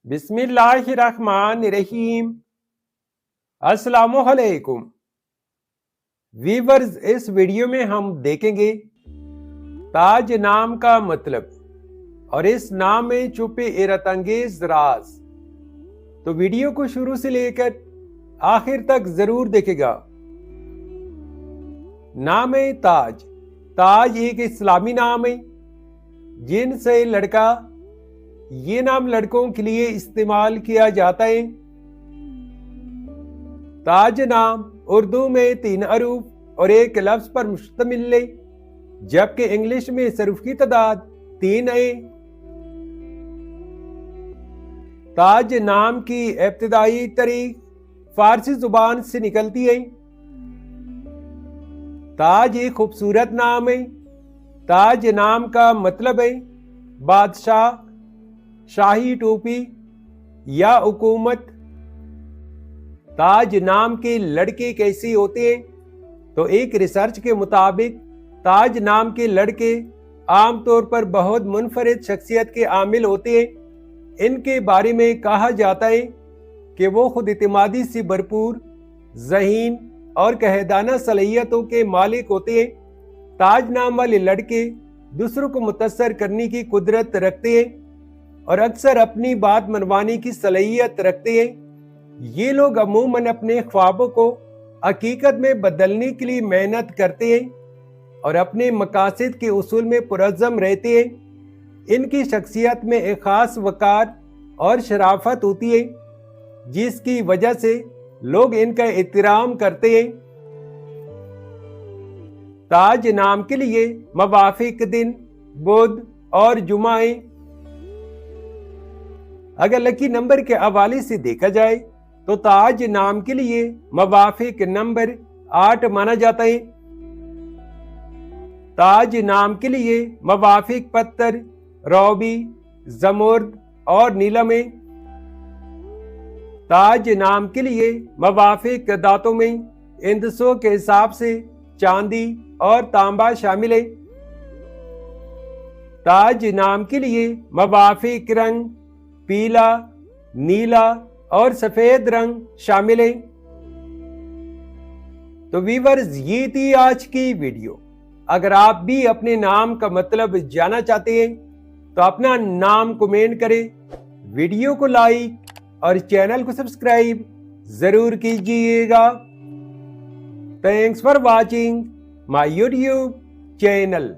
بسم اللہ الرحمن الرحیم۔ السلام علیکم ویورز، اس ویڈیو میں ہم دیکھیں گے تاج نام کا مطلب اور اس نام میں چھپے حیرت انگیز راز۔ تو ویڈیو کو شروع سے لے کر آخر تک ضرور دیکھے گا۔ نام تاج۔ تاج ایک اسلامی نام ہے جن سے لڑکا، یہ نام لڑکوں کے لیے استعمال کیا جاتا ہے۔ تاج نام اردو میں 3 حروف اور ایک لفظ پر مشتمل ہے، جبکہ انگلش میں حروف کی تعداد 3 ہے۔ تاج نام کی ابتدائی تاریخ فارسی زبان سے نکلتی ہے۔ تاج ایک خوبصورت نام ہے۔ تاج نام کا مطلب ہے بادشاہ، شاہی ٹوپی یا حکومت۔ تاج نام کے لڑکے کیسے ہوتے ہیں؟ تو ایک ریسرچ کے مطابق تاج نام کے لڑکے عام طور پر بہت منفرد شخصیت کے حامل ہوتے ہیں۔ ان کے بارے میں کہا جاتا ہے کہ وہ خود اعتمادی سے بھرپور، ذہین اور قائدانہ صلاحیتوں کے مالک ہوتے ہیں۔ تاج نام والے لڑکے دوسروں کو متاثر کرنے کی قدرت رکھتے ہیں اور اکثر اپنی بات منوانے کی صلاحیت رکھتے ہیں۔ یہ لوگ عموماً اپنے خوابوں کو حقیقت میں بدلنے کے لیے محنت کرتے ہیں اور اپنے مقاصد کے اصول میں پرعزم رہتے ہیں۔ ان کی شخصیت میں ایک خاص وقار اور شرافت ہوتی ہے، جس کی وجہ سے لوگ ان کا احترام کرتے ہیں۔ تاج نام کے لیے موافق دن بدھ اور جمعہ ہیں۔ اگر لکی نمبر کے حوالے سے دیکھا جائے تو تاج نام کے لیے موافق نمبر 8 مانا جاتا ہے۔ تاج نام کے لیے موافق پتھر روبی، زمرد اور نیلم ہے۔ تاج نام کے لیے موافق دھاتوں میں ہندسوں کے حساب سے چاندی اور تانبا شامل ہے۔ تاج نام کے لیے موافق رنگ پیلا، نیلا اور سفید رنگ شامل ہیں۔ تو ویورز، یہ تھی آج کی ویڈیو۔ اگر آپ بھی اپنے نام کا مطلب جاننا چاہتے ہیں تو اپنا نام کمنٹ کریں، ویڈیو کو لائک اور چینل کو سبسکرائب ضرور کیجیے گا۔ Thanks for watching my YouTube channel.